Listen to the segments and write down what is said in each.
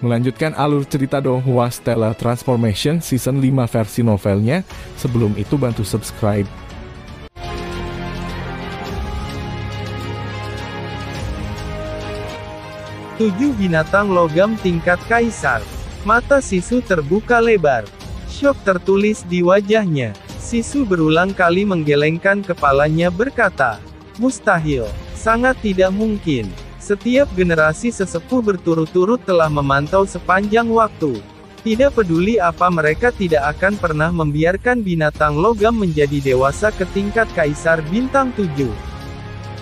Melanjutkan alur cerita Donghua Stellar Transformation Season 5 versi novelnya. Sebelum itu bantu subscribe. Tujuh binatang logam tingkat kaisar. Mata Sisu terbuka lebar. Syok tertulis di wajahnya. Sisu berulang kali menggelengkan kepalanya berkata, "Mustahil. Sangat tidak mungkin. Setiap generasi sesepuh berturut-turut telah memantau sepanjang waktu. Tidak peduli apa, mereka tidak akan pernah membiarkan binatang logam menjadi dewasa ke tingkat kaisar bintang 7.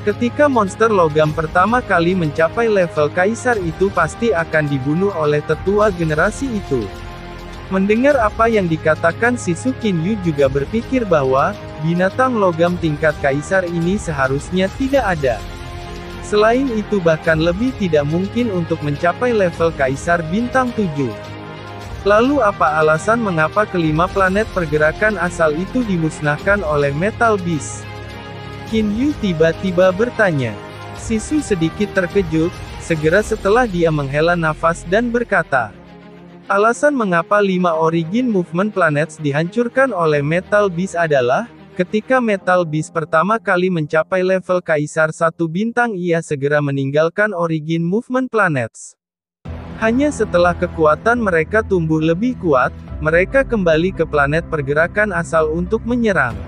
Ketika monster logam pertama kali mencapai level kaisar itu pasti akan dibunuh oleh tetua generasi itu." Mendengar apa yang dikatakan Sisu, Kinyu juga berpikir bahwa binatang logam tingkat kaisar ini seharusnya tidak ada. Selain itu bahkan lebih tidak mungkin untuk mencapai level kaisar bintang 7. Lalu apa alasan mengapa kelima planet pergerakan asal itu dimusnahkan oleh Metal Beast? Kinyu tiba-tiba bertanya. Sisu sedikit terkejut, segera setelah dia menghela nafas dan berkata, alasan mengapa 5 origin movement planets dihancurkan oleh Metal Beast adalah, ketika Metal Beast pertama kali mencapai level kaisar 1 bintang ia segera meninggalkan origin movement planets. Hanya setelah kekuatan mereka tumbuh lebih kuat, mereka kembali ke planet pergerakan asal untuk menyerang.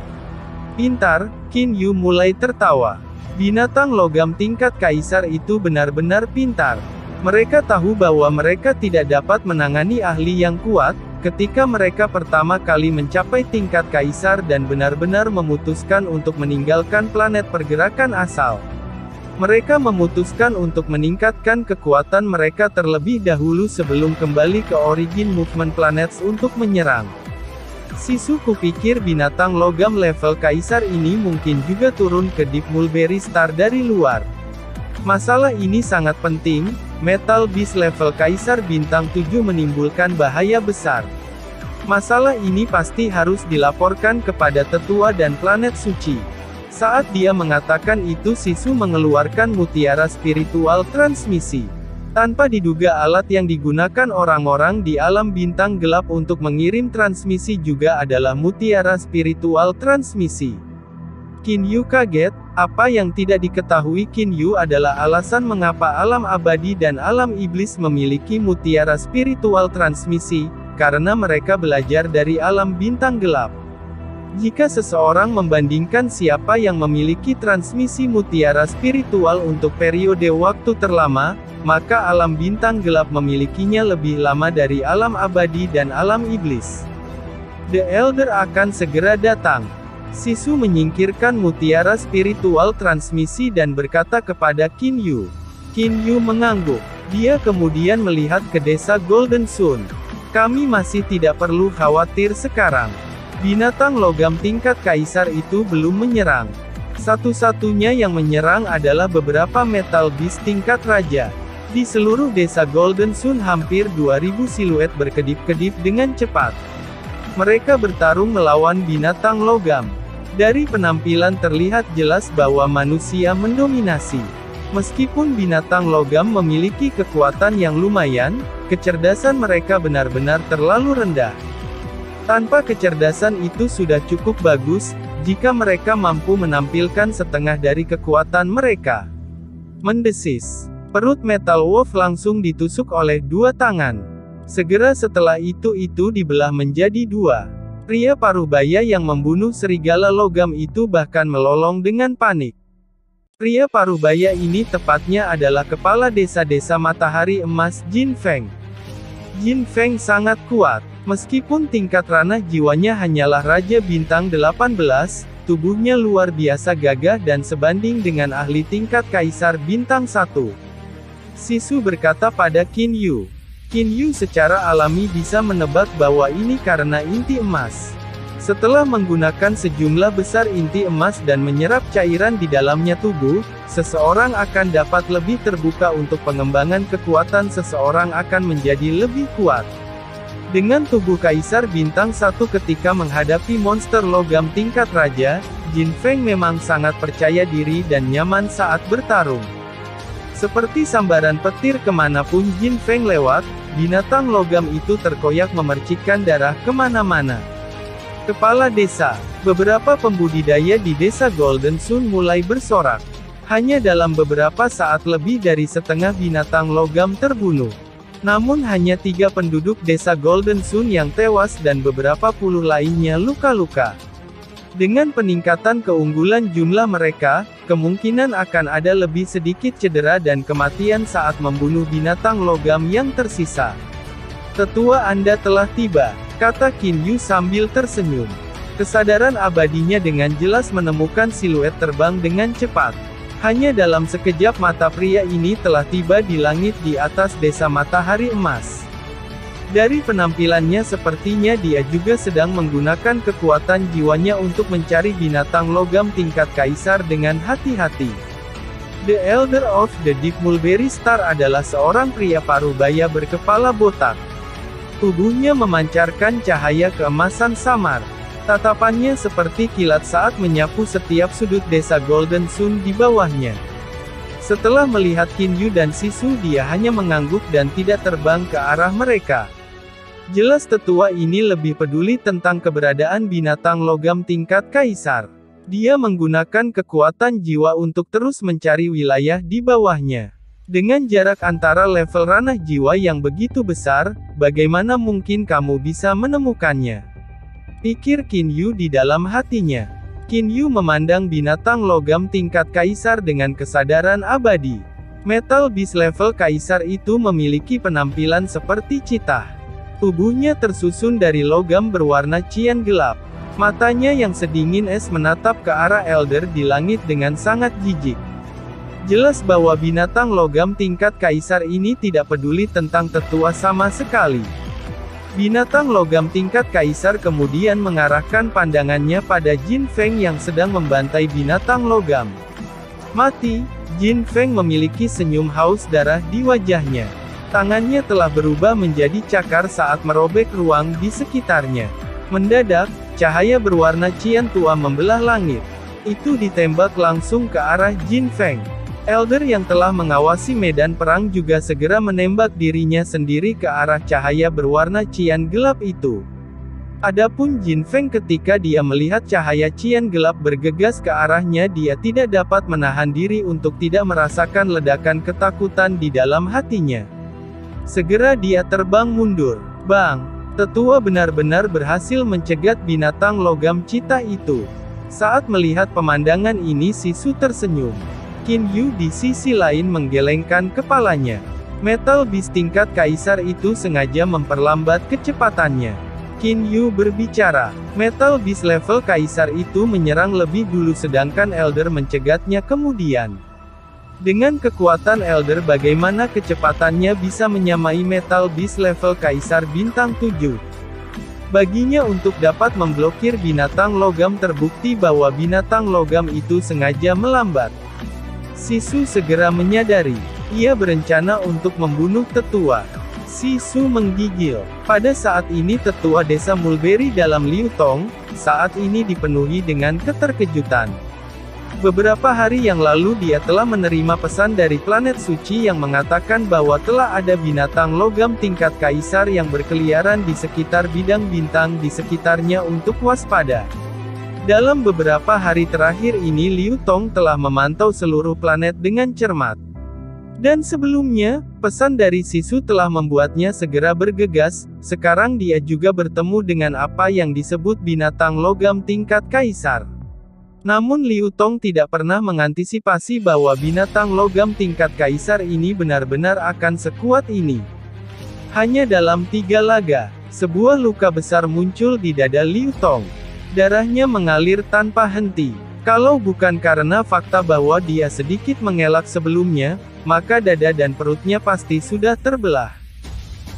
Pintar, Kinyu mulai tertawa. Binatang logam tingkat kaisar itu benar-benar pintar. Mereka tahu bahwa mereka tidak dapat menangani ahli yang kuat, ketika mereka pertama kali mencapai tingkat kaisar dan benar-benar memutuskan untuk meninggalkan planet pergerakan asal. Mereka memutuskan untuk meningkatkan kekuatan mereka terlebih dahulu sebelum kembali ke origin movement planets untuk menyerang. Sisu kupikir binatang logam level kaisar ini mungkin juga turun ke Deep Mulberry Star dari luar. Masalah ini sangat penting. Metal Beast level kaisar bintang 7 menimbulkan bahaya besar. Masalah ini pasti harus dilaporkan kepada tetua dan planet suci. Saat dia mengatakan itu Sisu mengeluarkan mutiara spiritual transmisi. Tanpa diduga alat yang digunakan orang-orang di alam bintang gelap untuk mengirim transmisi juga adalah mutiara spiritual transmisi. Kinyu kaget. Apa yang tidak diketahui Kinyu adalah alasan mengapa alam abadi dan alam iblis memiliki mutiara spiritual transmisi, karena mereka belajar dari alam bintang gelap. Jika seseorang membandingkan siapa yang memiliki transmisi mutiara spiritual untuk periode waktu terlama, maka alam bintang gelap memilikinya lebih lama dari alam abadi dan alam iblis. The Elder akan segera datang. Sisu menyingkirkan mutiara spiritual transmisi dan berkata kepada Kinyu. Kinyu mengangguk. Dia kemudian melihat ke desa Golden Sun. Kami masih tidak perlu khawatir sekarang. Binatang logam tingkat kaisar itu belum menyerang. Satu-satunya yang menyerang adalah beberapa Metal Beast tingkat raja. Di seluruh desa Golden Sun hampir 2000 siluet berkedip-kedip dengan cepat. Mereka bertarung melawan binatang logam. Dari penampilan terlihat jelas bahwa manusia mendominasi. Meskipun binatang logam memiliki kekuatan yang lumayan, kecerdasan mereka benar-benar terlalu rendah. Tanpa kecerdasan itu sudah cukup bagus, jika mereka mampu menampilkan setengah dari kekuatan mereka. Mendesis. Perut Metal Wolf langsung ditusuk oleh 2 tangan. Segera setelah itu dibelah menjadi 2. Pria parubaya yang membunuh serigala logam itu bahkan melolong dengan panik. Pria parubaya ini tepatnya adalah kepala desa-desa Matahari Emas Jin Feng. Jin Feng sangat kuat. Meskipun tingkat ranah jiwanya hanyalah Raja Bintang 18, tubuhnya luar biasa gagah dan sebanding dengan ahli tingkat Kaisar Bintang 1. Sisu berkata pada Kinyu. Kinyu secara alami bisa menebak bahwa ini karena inti emas. Setelah menggunakan sejumlah besar inti emas dan menyerap cairan di dalamnya tubuh, seseorang akan dapat lebih terbuka untuk pengembangan kekuatan seseorang akan menjadi lebih kuat. Dengan tubuh Kaisar Bintang 1 ketika menghadapi monster logam tingkat raja, Jin Feng memang sangat percaya diri dan nyaman saat bertarung. Seperti sambaran petir kemanapun Jin Feng lewat, binatang logam itu terkoyak memercikkan darah kemana-mana. Kepala desa, beberapa pembudidaya di desa Golden Sun mulai bersorak. Hanya dalam beberapa saat lebih dari setengah binatang logam terbunuh. Namun hanya 3 penduduk desa Golden Sun yang tewas dan beberapa puluh lainnya luka-luka. Dengan peningkatan keunggulan jumlah mereka, kemungkinan akan ada lebih sedikit cedera dan kematian saat membunuh binatang logam yang tersisa. Tetua Anda telah tiba, kata Qin Yu sambil tersenyum. Kesadaran abadinya dengan jelas menemukan siluet terbang dengan cepat. Hanya dalam sekejap mata pria ini telah tiba di langit di atas desa Matahari Emas. Dari penampilannya sepertinya dia juga sedang menggunakan kekuatan jiwanya untuk mencari binatang logam tingkat kaisar dengan hati-hati. The Elder of the Deep Mulberry Star adalah seorang pria parubaya berkepala botak. Tubuhnya memancarkan cahaya keemasan samar. Tatapannya seperti kilat saat menyapu setiap sudut desa Golden Sun di bawahnya. Setelah melihat Qin Yu dan Sisu, dia hanya mengangguk dan tidak terbang ke arah mereka. Jelas tetua ini lebih peduli tentang keberadaan binatang logam tingkat kaisar. Dia menggunakan kekuatan jiwa untuk terus mencari wilayah di bawahnya. Dengan jarak antara level ranah jiwa yang begitu besar, bagaimana mungkin kamu bisa menemukannya? Pikir Qin Yu di dalam hatinya. Qin Yu memandang binatang logam tingkat kaisar dengan kesadaran abadi. Metal Beast level kaisar itu memiliki penampilan seperti citah. Tubuhnya tersusun dari logam berwarna cian gelap. Matanya yang sedingin es menatap ke arah Elder di langit dengan sangat jijik. Jelas bahwa binatang logam tingkat kaisar ini tidak peduli tentang tetua sama sekali. Binatang logam tingkat kaisar kemudian mengarahkan pandangannya pada Jin Feng yang sedang membantai binatang logam. Mati, Jin Feng memiliki senyum haus darah di wajahnya. Tangannya telah berubah menjadi cakar saat merobek ruang di sekitarnya. Mendadak, cahaya berwarna cian tua membelah langit. Itu ditembak langsung ke arah Jin Feng. Elder yang telah mengawasi medan perang juga segera menembak dirinya sendiri ke arah cahaya berwarna cian gelap itu. Adapun Jin Feng ketika dia melihat cahaya cian gelap bergegas ke arahnya, dia tidak dapat menahan diri untuk tidak merasakan ledakan ketakutan di dalam hatinya. Segera dia terbang mundur. Bang! Tetua benar-benar berhasil mencegat binatang logam citah itu. Saat melihat pemandangan ini Sisu tersenyum. Qin Yu di sisi lain menggelengkan kepalanya. Metal Beast tingkat kaisar itu sengaja memperlambat kecepatannya. Qin Yu berbicara. Metal Beast level kaisar itu menyerang lebih dulu sedangkan Elder mencegatnya kemudian. Dengan kekuatan Elder bagaimana kecepatannya bisa menyamai Metal Beast level Kaisar Bintang 7? Baginya untuk dapat memblokir binatang logam terbukti bahwa binatang logam itu sengaja melambat. Sisu segera menyadari, ia berencana untuk membunuh tetua. Sisu menggigil. Pada saat ini tetua desa Mulberry dalam Liu Tong, saat ini dipenuhi dengan keterkejutan. Beberapa hari yang lalu dia telah menerima pesan dari planet suci yang mengatakan bahwa telah ada binatang logam tingkat kaisar yang berkeliaran di sekitar bidang bintang di sekitarnya untuk waspada. Dalam beberapa hari terakhir ini Liu Tong telah memantau seluruh planet dengan cermat. Dan sebelumnya, pesan dari Sisu telah membuatnya segera bergegas, sekarang dia juga bertemu dengan apa yang disebut binatang logam tingkat kaisar. Namun Liu Tong tidak pernah mengantisipasi bahwa binatang logam tingkat kaisar ini benar-benar akan sekuat ini. Hanya dalam 3 laga, sebuah luka besar muncul di dada Liu Tong. Darahnya mengalir tanpa henti. Kalau bukan karena fakta bahwa dia sedikit mengelak sebelumnya, maka dada dan perutnya pasti sudah terbelah.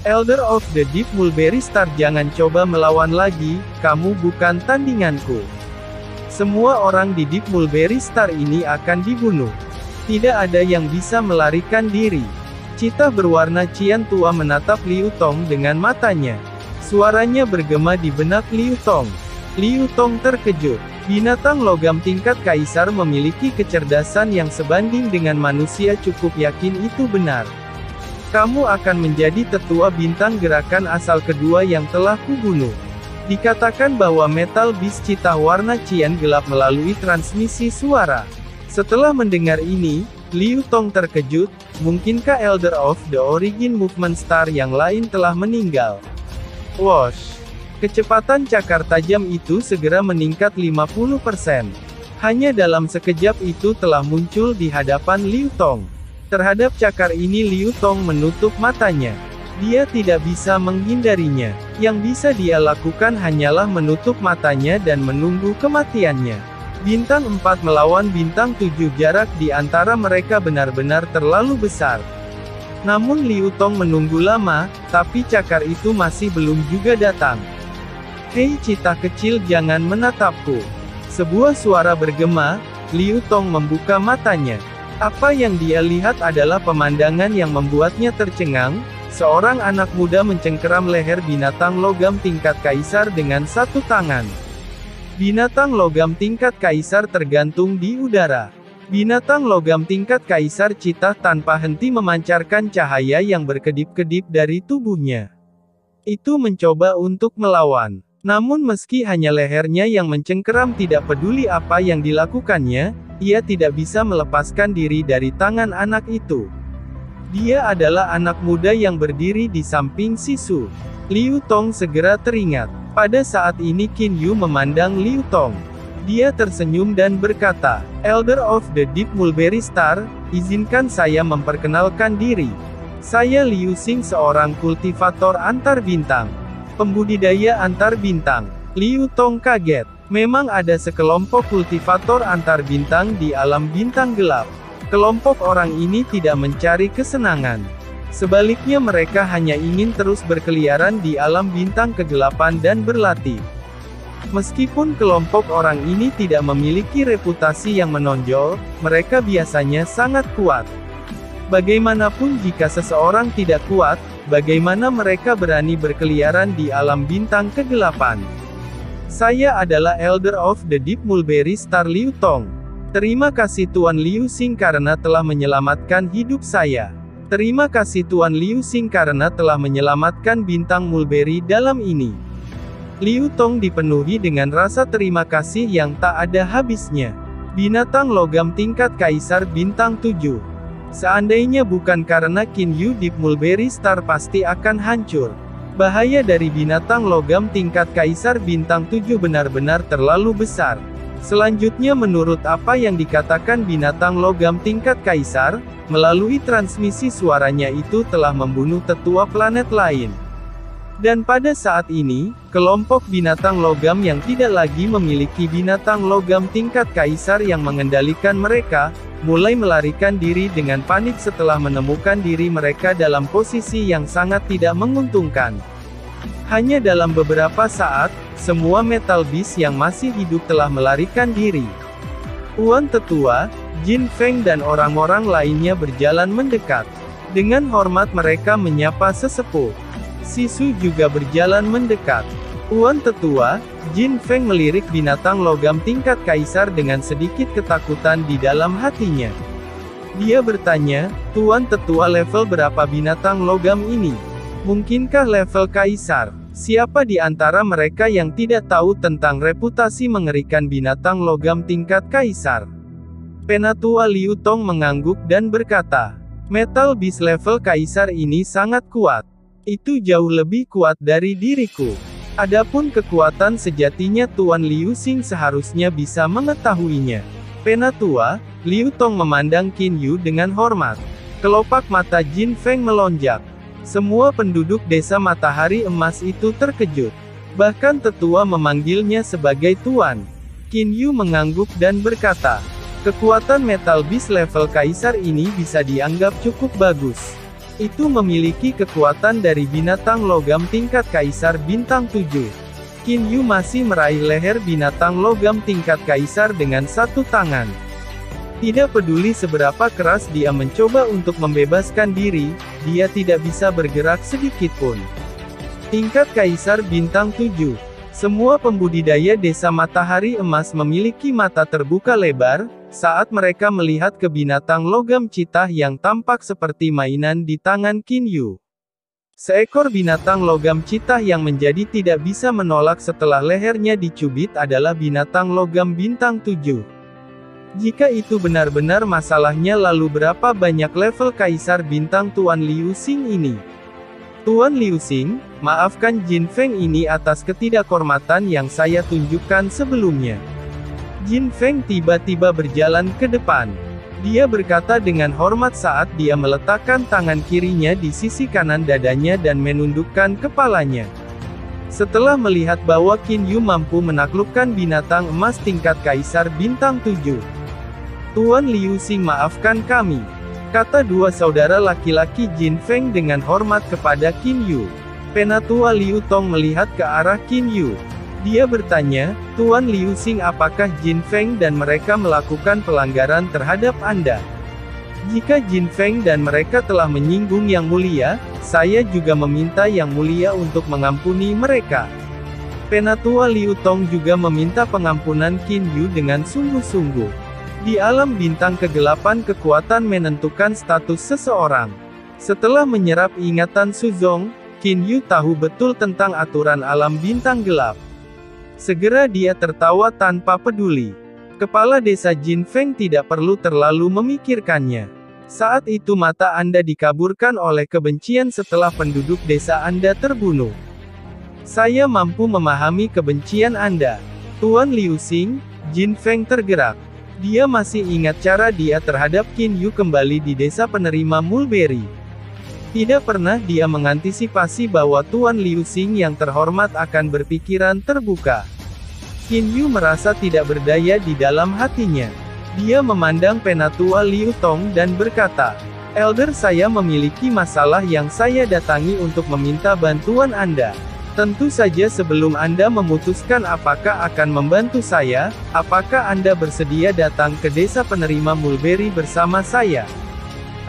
Elder of the Deep Mulberry Star, jangan coba melawan lagi, kamu bukan tandinganku. Semua orang di Deep Mulberry Star ini akan dibunuh. Tidak ada yang bisa melarikan diri. Cita berwarna cian tua menatap Liu Tong dengan matanya. Suaranya bergema di benak Liu Tong. Liu Tong terkejut. Binatang logam tingkat kaisar memiliki kecerdasan yang sebanding dengan manusia, cukup yakin itu benar. Kamu akan menjadi tetua bintang gerakan asal kedua yang telah kubunuh. Dikatakan bahwa Metal Beast Cheetah warna cian gelap melalui transmisi suara. Setelah mendengar ini, Liu Tong terkejut, mungkinkah Elder of the Origin Movement Star yang lain telah meninggal? Wosh! Kecepatan cakar tajam itu segera meningkat 50%. Hanya dalam sekejap itu telah muncul di hadapan Liu Tong. Terhadap cakar ini Liu Tong menutup matanya. Dia tidak bisa menghindarinya. Yang bisa dia lakukan hanyalah menutup matanya dan menunggu kematiannya. Bintang 4 melawan bintang 7, jarak di antara mereka benar-benar terlalu besar. Namun Liu Tong menunggu lama, tapi cakar itu masih belum juga datang. Hei cita kecil, jangan menatapku. Sebuah suara bergema, Liu Tong membuka matanya. Apa yang dia lihat adalah pemandangan yang membuatnya tercengang. Seorang anak muda mencengkeram leher binatang logam tingkat kaisar dengan satu tangan. Binatang logam tingkat kaisar tergantung di udara. Binatang logam tingkat kaisar Cheetah tanpa henti memancarkan cahaya yang berkedip-kedip dari tubuhnya. Itu mencoba untuk melawan. Namun meski hanya lehernya yang mencengkeram, tidak peduli apa yang dilakukannya, ia tidak bisa melepaskan diri dari tangan anak itu. Dia adalah anak muda yang berdiri di samping Sisu. Liu Tong segera teringat. Pada saat ini Qin Yu memandang Liu Tong. Dia tersenyum dan berkata, Elder of the Deep Mulberry Star, izinkan saya memperkenalkan diri. Saya Liu Xing, seorang kultivator antar bintang. Pembudidaya antar bintang. Liu Tong kaget. Memang ada sekelompok kultivator antar bintang di alam bintang gelap. Kelompok orang ini tidak mencari kesenangan. Sebaliknya mereka hanya ingin terus berkeliaran di alam bintang kegelapan dan berlatih. Meskipun kelompok orang ini tidak memiliki reputasi yang menonjol, mereka biasanya sangat kuat. Bagaimanapun jika seseorang tidak kuat, bagaimana mereka berani berkeliaran di alam bintang kegelapan? Saya adalah Elder of the Deep Mulberry Star Liu Tong. Terima kasih Tuan Liu Xing karena telah menyelamatkan hidup saya. Terima kasih Tuan Liu Xing karena telah menyelamatkan bintang mulberry dalam ini. Liu Tong dipenuhi dengan rasa terima kasih yang tak ada habisnya. Binatang logam tingkat kaisar bintang 7. Seandainya bukan karena Qin Yu, Deep Mulberry Star pasti akan hancur. Bahaya dari binatang logam tingkat kaisar bintang 7 benar-benar terlalu besar. Selanjutnya, menurut apa yang dikatakan binatang logam tingkat kaisar, melalui transmisi suaranya itu telah membunuh tetua planet lain. Dan pada saat ini, kelompok binatang logam yang tidak lagi memiliki binatang logam tingkat kaisar yang mengendalikan mereka, mulai melarikan diri dengan panik setelah menemukan diri mereka dalam posisi yang sangat tidak menguntungkan. Hanya dalam beberapa saat, semua Metal Beast yang masih hidup telah melarikan diri. Tuan Tetua, Jin Feng dan orang-orang lainnya berjalan mendekat. Dengan hormat mereka menyapa sesepuh. Sisu juga berjalan mendekat. Tuan Tetua, Jin Feng melirik binatang logam tingkat kaisar dengan sedikit ketakutan di dalam hatinya. Dia bertanya, Tuan Tetua, level berapa binatang logam ini? Mungkinkah level kaisar? Siapa di antara mereka yang tidak tahu tentang reputasi mengerikan binatang logam tingkat kaisar? Penatua Liu Tong mengangguk dan berkata, Metal Beast level kaisar ini sangat kuat. Itu jauh lebih kuat dari diriku. Adapun kekuatan sejatinya Tuan Liu Xing seharusnya bisa mengetahuinya. Penatua, Liu Tong memandang Qin Yu dengan hormat. Kelopak mata Jin Feng melonjak. Semua penduduk desa Matahari Emas itu terkejut. Bahkan tetua memanggilnya sebagai Tuan. Qin Yu mengangguk dan berkata, kekuatan Metal Beast level kaisar ini bisa dianggap cukup bagus. Itu memiliki kekuatan dari binatang logam tingkat kaisar bintang 7. Qin Yu masih meraih leher binatang logam tingkat kaisar dengan satu tangan. Tidak peduli seberapa keras dia mencoba untuk membebaskan diri, dia tidak bisa bergerak sedikit pun. Tingkat kaisar bintang 7. Semua pembudidaya desa Matahari Emas memiliki mata terbuka lebar, saat mereka melihat ke binatang logam citah yang tampak seperti mainan di tangan Qin Yu. Seekor binatang logam citah yang menjadi tidak bisa menolak setelah lehernya dicubit adalah binatang logam bintang 7. Jika itu benar-benar masalahnya, lalu berapa banyak level Kaisar Bintang Tuan Liu Xing ini? Tuan Liu Xing, maafkan Jin Feng ini atas ketidakhormatan yang saya tunjukkan sebelumnya. Jin Feng tiba-tiba berjalan ke depan. Dia berkata dengan hormat saat dia meletakkan tangan kirinya di sisi kanan dadanya dan menundukkan kepalanya. Setelah melihat bahwa Qin Yu mampu menaklukkan binatang emas tingkat Kaisar Bintang 7. Tuan Liu Xing, maafkan kami, kata dua saudara laki-laki Jin Feng dengan hormat kepada Qin Yu. Penatua Liu Tong melihat ke arah Qin Yu. Dia bertanya, Tuan Liu Xing, apakah Jin Feng dan mereka melakukan pelanggaran terhadap Anda? Jika Jin Feng dan mereka telah menyinggung Yang Mulia, saya juga meminta Yang Mulia untuk mengampuni mereka. Penatua Liu Tong juga meminta pengampunan Qin Yu dengan sungguh-sungguh. Di alam bintang kegelapan, kekuatan menentukan status seseorang. Setelah menyerap ingatan Suzong, Qin Yu tahu betul tentang aturan alam bintang gelap. Segera dia tertawa tanpa peduli. Kepala desa Jin Feng tidak perlu terlalu memikirkannya. Saat itu mata Anda dikaburkan oleh kebencian setelah penduduk desa Anda terbunuh. Saya mampu memahami kebencian Anda. Tuan Liu Xing. Jin Feng tergerak. Dia masih ingat cara dia terhadap Qin Yu kembali di desa penerima mulberry. Tidak pernah dia mengantisipasi bahwa Tuan Liu Xing yang terhormat akan berpikiran terbuka. Qin Yu merasa tidak berdaya di dalam hatinya. Dia memandang Penatua Liu Tong dan berkata, Elder, saya memiliki masalah yang saya datangi untuk meminta bantuan Anda. Tentu saja sebelum Anda memutuskan apakah akan membantu saya, apakah Anda bersedia datang ke desa penerima mulberry bersama saya?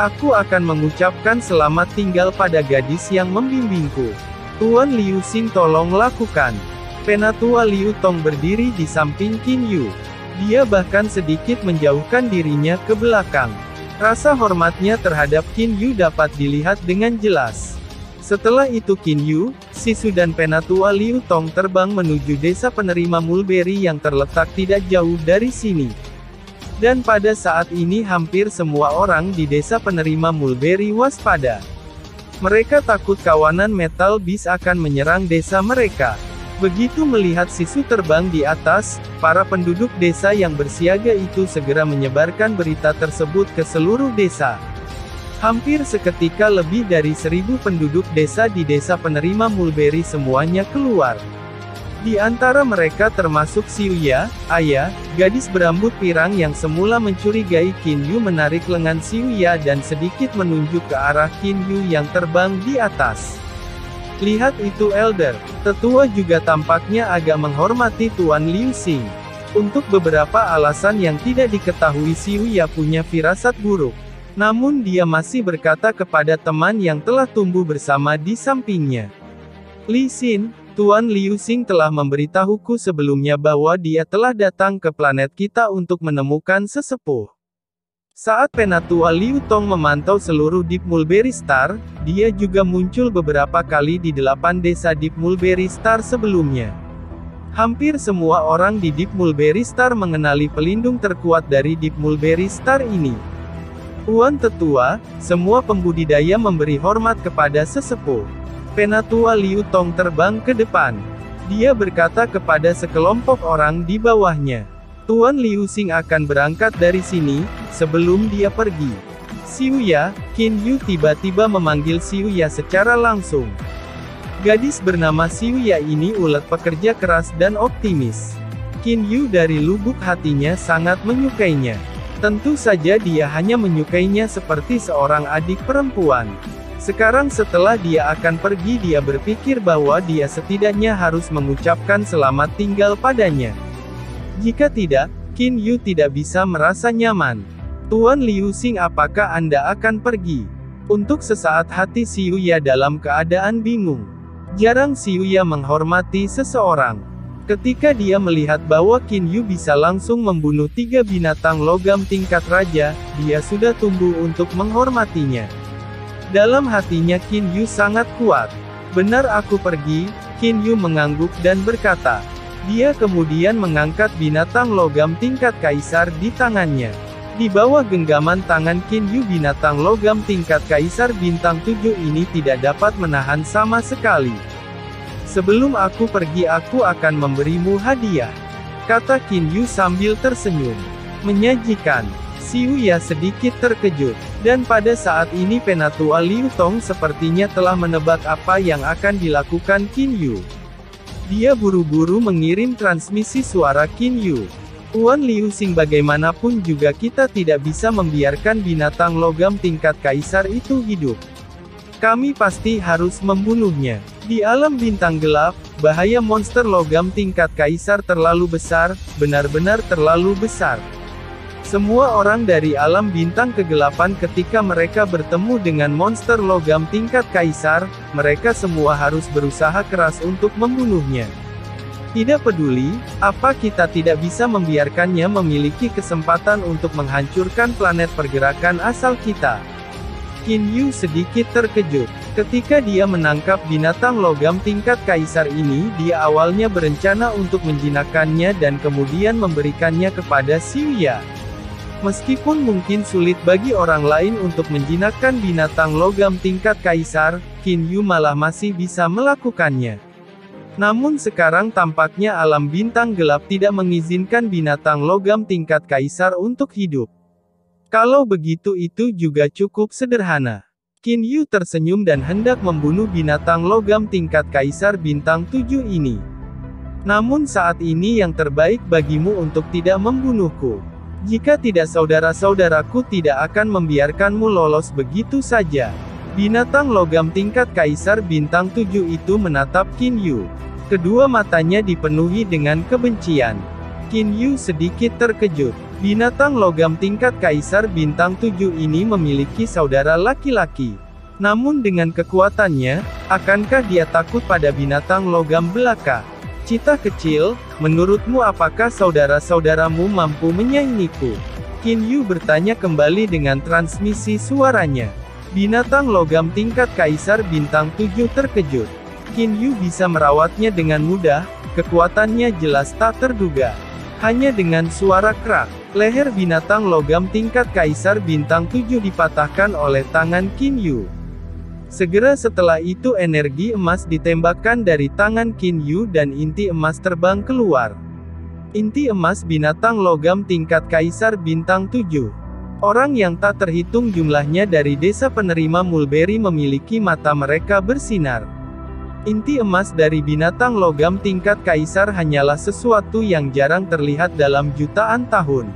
Aku akan mengucapkan selamat tinggal pada gadis yang membimbingku. Tuan Liu Xing, tolong lakukan. Penatua Liu Tong berdiri di samping Qin Yu. Dia bahkan sedikit menjauhkan dirinya ke belakang. Rasa hormatnya terhadap Qin Yu dapat dilihat dengan jelas. Setelah itu Qin Yu, Sisu dan Penatua Liu Tong terbang menuju desa penerima mulberry yang terletak tidak jauh dari sini. Dan pada saat ini hampir semua orang di desa penerima mulberry waspada. Mereka takut kawanan Metal Beast akan menyerang desa mereka. Begitu melihat Sisu terbang di atas, para penduduk desa yang bersiaga itu segera menyebarkan berita tersebut ke seluruh desa. Hampir seketika lebih dari 1.000 penduduk desa di desa penerima mulberry semuanya keluar. Di antara mereka termasuk Xiuya, Ayah, gadis berambut pirang yang semula mencurigai Qin Yu, menarik lengan Xiuya dan sedikit menunjuk ke arah Qin Yu yang terbang di atas. Lihat itu Elder, tetua juga tampaknya agak menghormati Tuan Liu Xing. Untuk beberapa alasan yang tidak diketahui, Xiuya punya firasat buruk. Namun dia masih berkata kepada teman yang telah tumbuh bersama di sampingnya. Li Xin, Tuan Liu Xing telah memberitahuku sebelumnya bahwa dia telah datang ke planet kita untuk menemukan sesepuh. Saat Penatua Liu Tong memantau seluruh Deep Mulberry Star, dia juga muncul beberapa kali di 8 desa Deep Mulberry Star sebelumnya. Hampir semua orang di Deep Mulberry Star mengenali pelindung terkuat dari Deep Mulberry Star ini. Tuan Tetua, semua pembudidaya memberi hormat kepada sesepuh. Penatua Liu Tong terbang ke depan. Dia berkata kepada sekelompok orang di bawahnya. Tuan Liu Xing akan berangkat dari sini, sebelum dia pergi. Xiuya, Qin Yu tiba-tiba memanggil Xiuya secara langsung. Gadis bernama Xiuya ini ulet pekerja keras dan optimis. Qin Yu dari lubuk hatinya sangat menyukainya. Tentu saja dia hanya menyukainya seperti seorang adik perempuan. Sekarang setelah dia akan pergi, dia berpikir bahwa dia setidaknya harus mengucapkan selamat tinggal padanya. Jika tidak, Qin Yu tidak bisa merasa nyaman. Tuan Liu Xing, apakah Anda akan pergi? Untuk sesaat hati Xiuya dalam keadaan bingung. Jarang Xiuya menghormati seseorang. Ketika dia melihat bahwa Qin Yu bisa langsung membunuh 3 binatang logam tingkat raja, dia sudah tumbuh untuk menghormatinya. Dalam hatinya Qin Yu sangat kuat. Benar aku pergi, Qin Yu mengangguk dan berkata. Dia kemudian mengangkat binatang logam tingkat kaisar di tangannya. Di bawah genggaman tangan Qin Yu binatang logam tingkat kaisar bintang 7 ini tidak dapat menahan sama sekali. Sebelum aku pergi aku akan memberimu hadiah, kata Qin Yu sambil tersenyum. Menyajikan. Xiuya sedikit terkejut, dan pada saat ini Penatua Liu Tong sepertinya telah menebak apa yang akan dilakukan Qin Yu. Dia buru-buru mengirim transmisi suara Qin Yu. Tuan Liu Xing, bagaimanapun juga kita tidak bisa membiarkan binatang logam tingkat kaisar itu hidup. Kami pasti harus membunuhnya. Di alam bintang gelap, bahaya monster logam tingkat kaisar terlalu besar, benar-benar terlalu besar. Semua orang dari alam bintang kegelapan ketika mereka bertemu dengan monster logam tingkat kaisar, mereka semua harus berusaha keras untuk membunuhnya. Tidak peduli, apa kita tidak bisa membiarkannya memiliki kesempatan untuk menghancurkan planet pergerakan asal kita. Qin Yu sedikit terkejut. Ketika dia menangkap binatang logam tingkat kaisar ini, dia awalnya berencana untuk menjinakkannya dan kemudian memberikannya kepada Xiuya. Meskipun mungkin sulit bagi orang lain untuk menjinakkan binatang logam tingkat kaisar, Qin Yu malah masih bisa melakukannya. Namun sekarang tampaknya alam bintang gelap tidak mengizinkan binatang logam tingkat kaisar untuk hidup. Kalau begitu itu juga cukup sederhana. Qin Yu tersenyum dan hendak membunuh binatang logam tingkat kaisar bintang 7 ini. Namun saat ini yang terbaik bagimu untuk tidak membunuhku. Jika tidak saudara-saudaraku tidak akan membiarkanmu lolos begitu saja. Binatang logam tingkat kaisar bintang 7 itu menatap Qin Yu. Kedua matanya dipenuhi dengan kebencian. Qin Yu sedikit terkejut. Binatang logam tingkat kaisar bintang 7 ini memiliki saudara laki-laki. Namun dengan kekuatannya, akankah dia takut pada binatang logam belaka? Cita kecil, menurutmu apakah saudara-saudaramu mampu menyaingiku? Qin Yu bertanya kembali dengan transmisi suaranya. Binatang logam tingkat kaisar bintang 7 terkejut. Qin Yu bisa merawatnya dengan mudah, kekuatannya jelas tak terduga. Hanya dengan suara krak, leher binatang logam tingkat kaisar bintang 7 dipatahkan oleh tangan Qin Yu. Segera setelah itu energi emas ditembakkan dari tangan Qin Yu dan inti emas terbang keluar. Inti emas binatang logam tingkat kaisar bintang 7. Orang yang tak terhitung jumlahnya dari desa penerima mulberry memiliki mata mereka bersinar. Inti emas dari binatang logam tingkat kaisar hanyalah sesuatu yang jarang terlihat dalam jutaan tahun.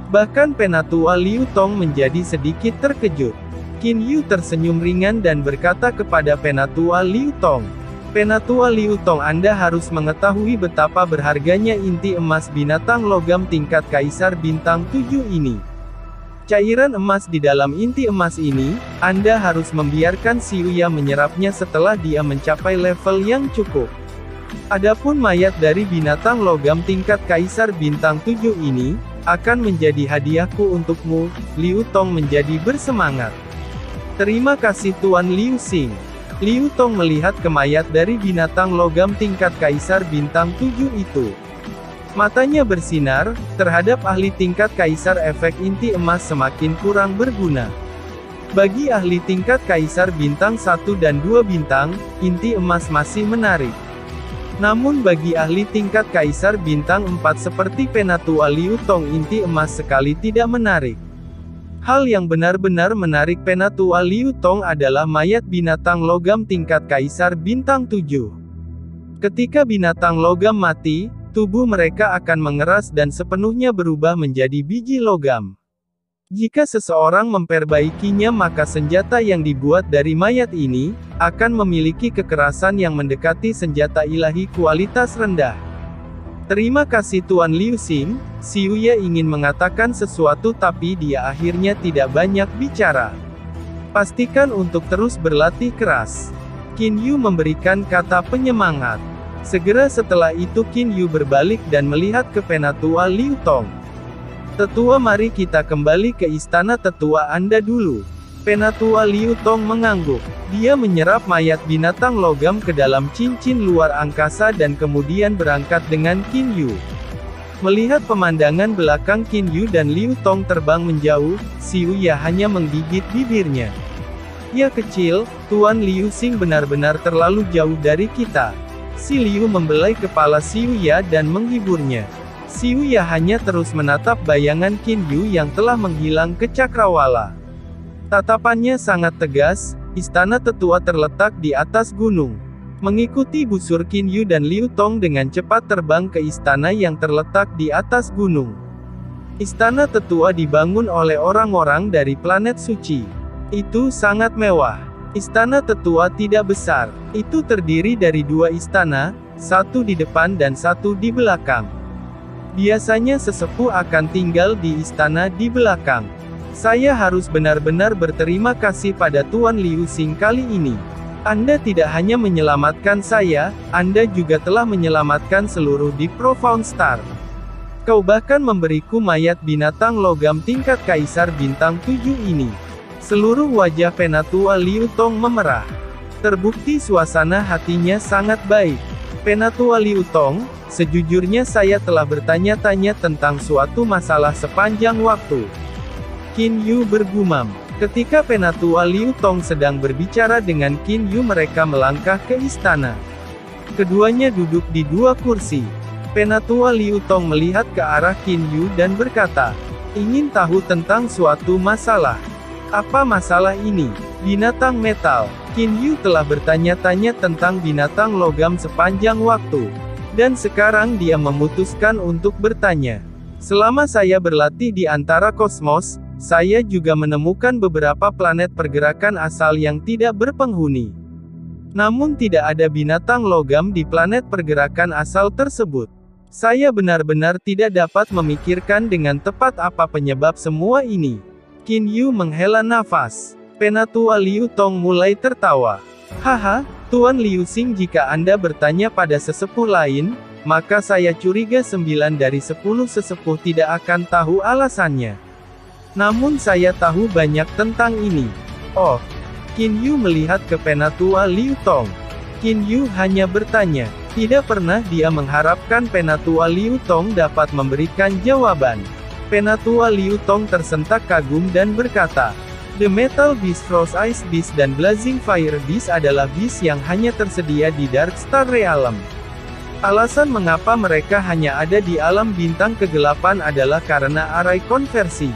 Bahkan Penatua Liu Tong menjadi sedikit terkejut. Qin Yu tersenyum ringan dan berkata kepada Penatua Liu Tong. Penatua Liu Tong, Anda harus mengetahui betapa berharganya inti emas binatang logam tingkat kaisar bintang 7 ini. Cairan emas di dalam inti emas ini, Anda harus membiarkan Xiuya menyerapnya setelah dia mencapai level yang cukup. Adapun mayat dari binatang logam tingkat kaisar bintang 7 ini, akan menjadi hadiahku untukmu. Liu Tong menjadi bersemangat. Terima kasih Tuan Liu Xing. Liu Tong melihat ke mayat dari binatang logam tingkat kaisar bintang 7 itu. Matanya bersinar, terhadap ahli tingkat kaisar efek inti emas semakin kurang berguna. Bagi ahli tingkat kaisar bintang 1 dan 2 bintang, inti emas masih menarik. Namun bagi ahli tingkat kaisar bintang 4 seperti Penatua Liu Tong inti emas sekali tidak menarik. Hal yang benar-benar menarik Penatua Liu Tong adalah mayat binatang logam tingkat kaisar bintang 7. Ketika binatang logam mati, tubuh mereka akan mengeras dan sepenuhnya berubah menjadi biji logam. Jika seseorang memperbaikinya maka senjata yang dibuat dari mayat ini, akan memiliki kekerasan yang mendekati senjata ilahi kualitas rendah. Terima kasih Tuan Liu Xing. Xiuya ingin mengatakan sesuatu tapi dia akhirnya tidak banyak bicara. Pastikan untuk terus berlatih keras. Qin Yu memberikan kata penyemangat. Segera setelah itu Qin Yu berbalik dan melihat ke Penatua Liu Tong. Tetua, mari kita kembali ke istana tetua Anda dulu. Penatua Liu Tong mengangguk. Dia menyerap mayat binatang logam ke dalam cincin luar angkasa dan kemudian berangkat dengan Qin Yu. Melihat pemandangan belakang Qin Yu dan Liu Tong terbang menjauh, Xiu Ya hanya menggigit bibirnya. Ya kecil, Tuan Liu Xing benar-benar terlalu jauh dari kita. Si Liu membelai kepala Xiu Ya dan menghiburnya. Xiu Ya hanya terus menatap bayangan Qin Yu yang telah menghilang ke cakrawala. Tatapannya sangat tegas. Istana tetua terletak di atas gunung. Mengikuti busur Qin Yu dan Liu Tong dengan cepat terbang ke istana yang terletak di atas gunung. Istana tetua dibangun oleh orang-orang dari planet suci. Itu sangat mewah. Istana tetua tidak besar. Itu terdiri dari 2 istana, satu di depan dan satu di belakang. Biasanya sesepuh akan tinggal di istana di belakang. Saya harus benar-benar berterima kasih pada Tuan Liu Xing kali ini. Anda tidak hanya menyelamatkan saya, Anda juga telah menyelamatkan seluruh di Profound Star. Kau bahkan memberiku mayat binatang logam tingkat Kaisar Bintang 7 ini. Seluruh wajah Penatua Liu Tong memerah. Terbukti suasana hatinya sangat baik. Penatua Liu Tong, sejujurnya saya telah bertanya-tanya tentang suatu masalah sepanjang waktu. Qin Yu bergumam. Ketika Penatua Liu Tong sedang berbicara dengan Qin Yu, mereka melangkah ke istana. Keduanya duduk di 2 kursi. Penatua Liu Tong melihat ke arah Qin Yu dan berkata, ingin tahu tentang suatu masalah. Apa masalah ini? Binatang metal. Qin Yu telah bertanya-tanya tentang binatang logam sepanjang waktu. Dan sekarang dia memutuskan untuk bertanya. Selama saya berlatih di antara kosmos, saya juga menemukan beberapa planet pergerakan asal yang tidak berpenghuni. Namun tidak ada binatang logam di planet pergerakan asal tersebut. Saya benar-benar tidak dapat memikirkan dengan tepat apa penyebab semua ini. Qin Yu menghela nafas. Penatua Liu Tong mulai tertawa. Haha, Tuan Liu Xing, jika Anda bertanya pada sesepuh lain, maka saya curiga 9 dari 10 sesepuh tidak akan tahu alasannya. Namun saya tahu banyak tentang ini. Oh. Qin Yu melihat ke Penatua Liu Tong. Qin Yu hanya bertanya. Tidak pernah dia mengharapkan Penatua Liu Tong dapat memberikan jawaban. Penatua Liu Tong tersentak kagum dan berkata, The Metal Beast, Frost Ice Beast dan Blazing Fire Beast adalah beast yang hanya tersedia di Dark Star Realm. Alasan mengapa mereka hanya ada di alam bintang kegelapan adalah karena arai konversi.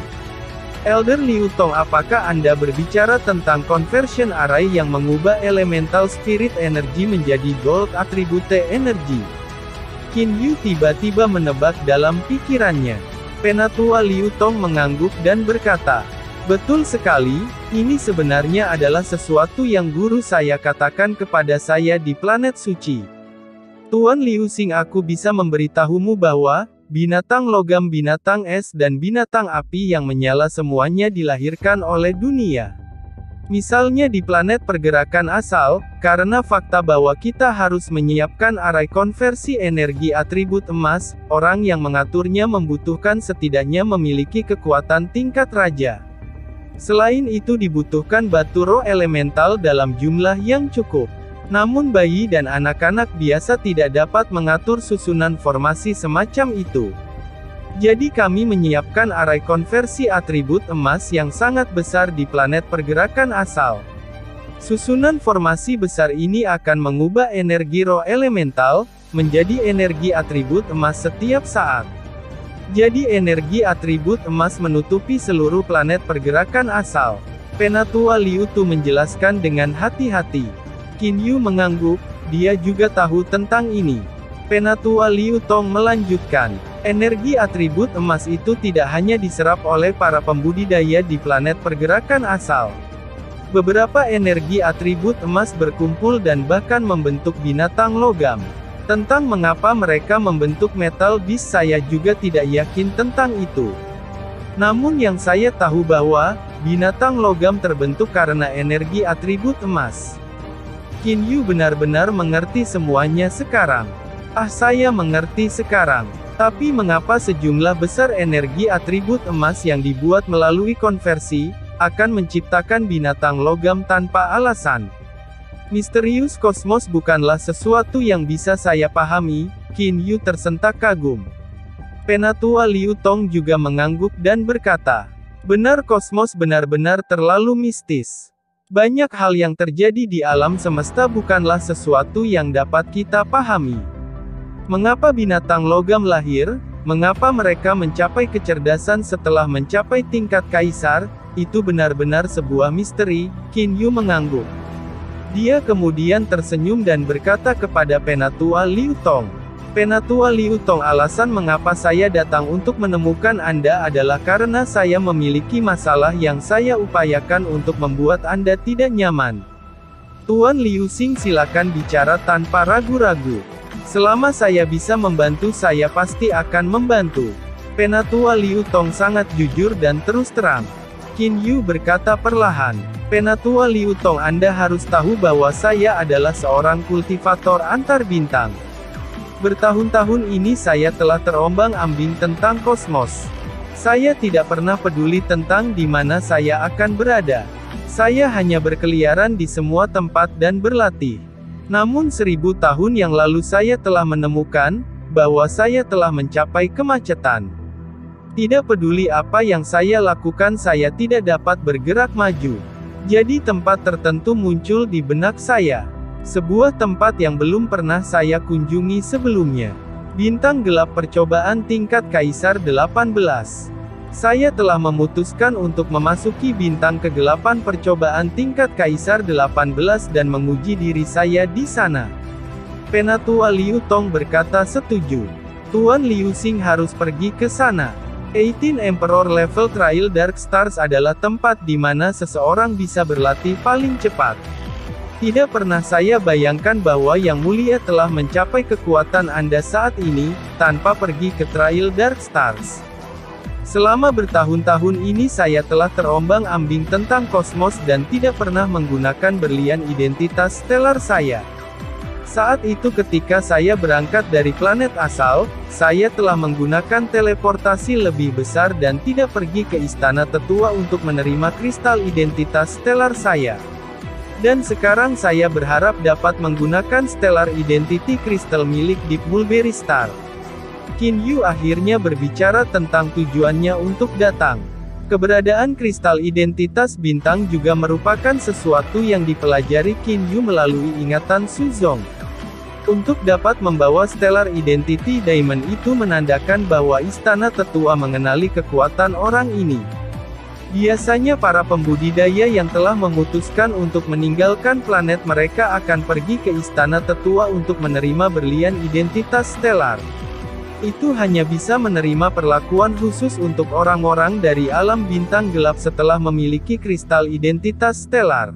Elder Liu Tong, apakah Anda berbicara tentang conversion array yang mengubah elemental spirit energy menjadi gold attribute energy? Qin Yu tiba-tiba menebak dalam pikirannya. Penatua Liu Tong mengangguk dan berkata, betul sekali, ini sebenarnya adalah sesuatu yang guru saya katakan kepada saya di planet suci. Tuan Liu Xing, aku bisa memberitahumu bahwa, binatang logam, binatang es dan binatang api yang menyala semuanya dilahirkan oleh dunia. Misalnya di planet pergerakan asal, karena fakta bahwa kita harus menyiapkan arai konversi energi atribut emas, orang yang mengaturnya membutuhkan setidaknya memiliki kekuatan tingkat raja. Selain itu dibutuhkan batu roh elemental dalam jumlah yang cukup. Namun bayi dan anak-anak biasa tidak dapat mengatur susunan formasi semacam itu. Jadi kami menyiapkan arai konversi atribut emas yang sangat besar di planet pergerakan asal. Susunan formasi besar ini akan mengubah energi roh elemental, menjadi energi atribut emas setiap saat. Jadi energi atribut emas menutupi seluruh planet pergerakan asal. Penatua Liu Tu menjelaskan dengan hati-hati. Qin Yu mengangguk, dia juga tahu tentang ini. Penatua Liu Tong melanjutkan, energi atribut emas itu tidak hanya diserap oleh para pembudidaya di planet pergerakan asal. Beberapa energi atribut emas berkumpul dan bahkan membentuk binatang logam. Tentang mengapa mereka membentuk metal beast saya juga tidak yakin tentang itu. Namun yang saya tahu bahwa, binatang logam terbentuk karena energi atribut emas. Qin Yu benar-benar mengerti semuanya sekarang. Saya mengerti sekarang. Tapi mengapa sejumlah besar energi atribut emas yang dibuat melalui konversi, akan menciptakan binatang logam tanpa alasan? Misterius kosmos bukanlah sesuatu yang bisa saya pahami. Qin Yu tersentak kagum. Penatua Liu Tong juga mengangguk dan berkata, benar, kosmos benar-benar terlalu mistis. Banyak hal yang terjadi di alam semesta bukanlah sesuatu yang dapat kita pahami. Mengapa binatang logam lahir? Mengapa mereka mencapai kecerdasan setelah mencapai tingkat kaisar? Itu benar-benar sebuah misteri. Qin Yu mengangguk. Dia kemudian tersenyum dan berkata kepada Penatua Liu Tong. Penatua Liu Tong, alasan mengapa saya datang untuk menemukan Anda adalah karena saya memiliki masalah yang saya upayakan untuk membuat Anda tidak nyaman. Tuan Liu Xing, silakan bicara tanpa ragu-ragu. Selama saya bisa membantu, saya pasti akan membantu. Penatua Liu Tong sangat jujur dan terus terang. Qin Yu berkata perlahan. Penatua Liu Tong, Anda harus tahu bahwa saya adalah seorang kultivator antar bintang. Bertahun-tahun ini saya telah terombang-ambing tentang kosmos. Saya tidak pernah peduli tentang di mana saya akan berada. Saya hanya berkeliaran di semua tempat dan berlatih. Namun 1000 tahun yang lalu saya telah menemukan, bahwa saya telah mencapai kemacetan. Tidak peduli apa yang saya lakukan, saya tidak dapat bergerak maju. Jadi tempat tertentu muncul di benak saya. Sebuah tempat yang belum pernah saya kunjungi sebelumnya. Bintang gelap percobaan tingkat Kaisar 18. Saya telah memutuskan untuk memasuki bintang kegelapan percobaan tingkat Kaisar 18 dan menguji diri saya di sana. Penatua Liu Tong berkata setuju. Tuan Liu Xing harus pergi ke sana. 18 Emperor Level Trial Dark Stars adalah tempat di mana seseorang bisa berlatih paling cepat. Tidak pernah saya bayangkan bahwa Yang Mulia telah mencapai kekuatan Anda saat ini, tanpa pergi ke Trial Dark Stars. Selama bertahun-tahun ini saya telah terombang-ambing tentang kosmos dan tidak pernah menggunakan berlian identitas stellar saya. Saat itu ketika saya berangkat dari planet asal, saya telah menggunakan teleportasi lebih besar dan tidak pergi ke istana tetua untuk menerima kristal identitas stellar saya. Dan sekarang saya berharap dapat menggunakan stellar identity crystal milik Deep Mulberry Star. Qin Yu akhirnya berbicara tentang tujuannya untuk datang. Keberadaan kristal identitas bintang juga merupakan sesuatu yang dipelajari Qin Yu melalui ingatan Su Zong. Untuk dapat membawa stellar identity diamond itu menandakan bahwa istana tetua mengenali kekuatan orang ini. Biasanya para pembudidaya yang telah memutuskan untuk meninggalkan planet mereka akan pergi ke istana tetua untuk menerima berlian identitas stellar. Itu hanya bisa menerima perlakuan khusus untuk orang-orang dari alam bintang gelap setelah memiliki kristal identitas stellar.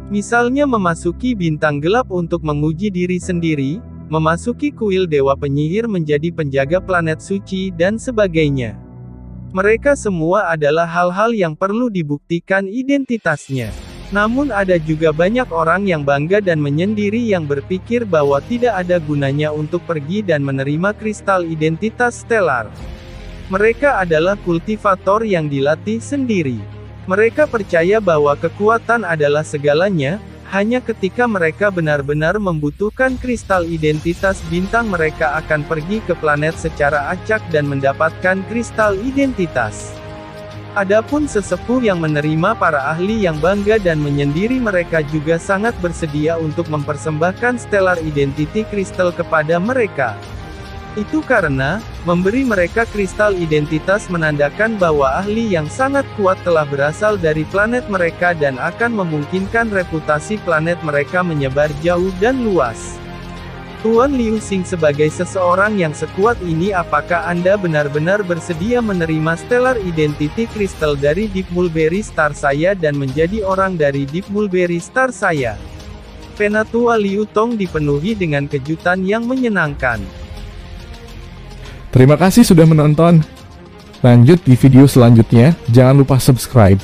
Misalnya memasuki bintang gelap untuk menguji diri sendiri, memasuki kuil dewa penyihir menjadi penjaga planet suci dan sebagainya. Mereka semua adalah hal-hal yang perlu dibuktikan identitasnya. Namun ada juga banyak orang yang bangga dan menyendiri yang berpikir bahwa tidak ada gunanya untuk pergi dan menerima kristal identitas stellar. Mereka adalah kultivator yang dilatih sendiri. Mereka percaya bahwa kekuatan adalah segalanya, hanya ketika mereka benar-benar membutuhkan kristal identitas bintang mereka akan pergi ke planet secara acak dan mendapatkan kristal identitas. Adapun sesepuh yang menerima para ahli yang bangga dan menyendiri, mereka juga sangat bersedia untuk mempersembahkan stellar identity crystal kepada mereka. Itu karena, memberi mereka kristal identitas menandakan bahwa ahli yang sangat kuat telah berasal dari planet mereka dan akan memungkinkan reputasi planet mereka menyebar jauh dan luas. Tuan Liu Xing, sebagai seseorang yang sekuat ini, apakah Anda benar-benar bersedia menerima stellar identity crystal dari Deep Mulberry Star saya dan menjadi orang dari Deep Mulberry Star saya? Penatua Liu Tong dipenuhi dengan kejutan yang menyenangkan. Terima kasih sudah menonton. Lanjut di video selanjutnya, jangan lupa subscribe.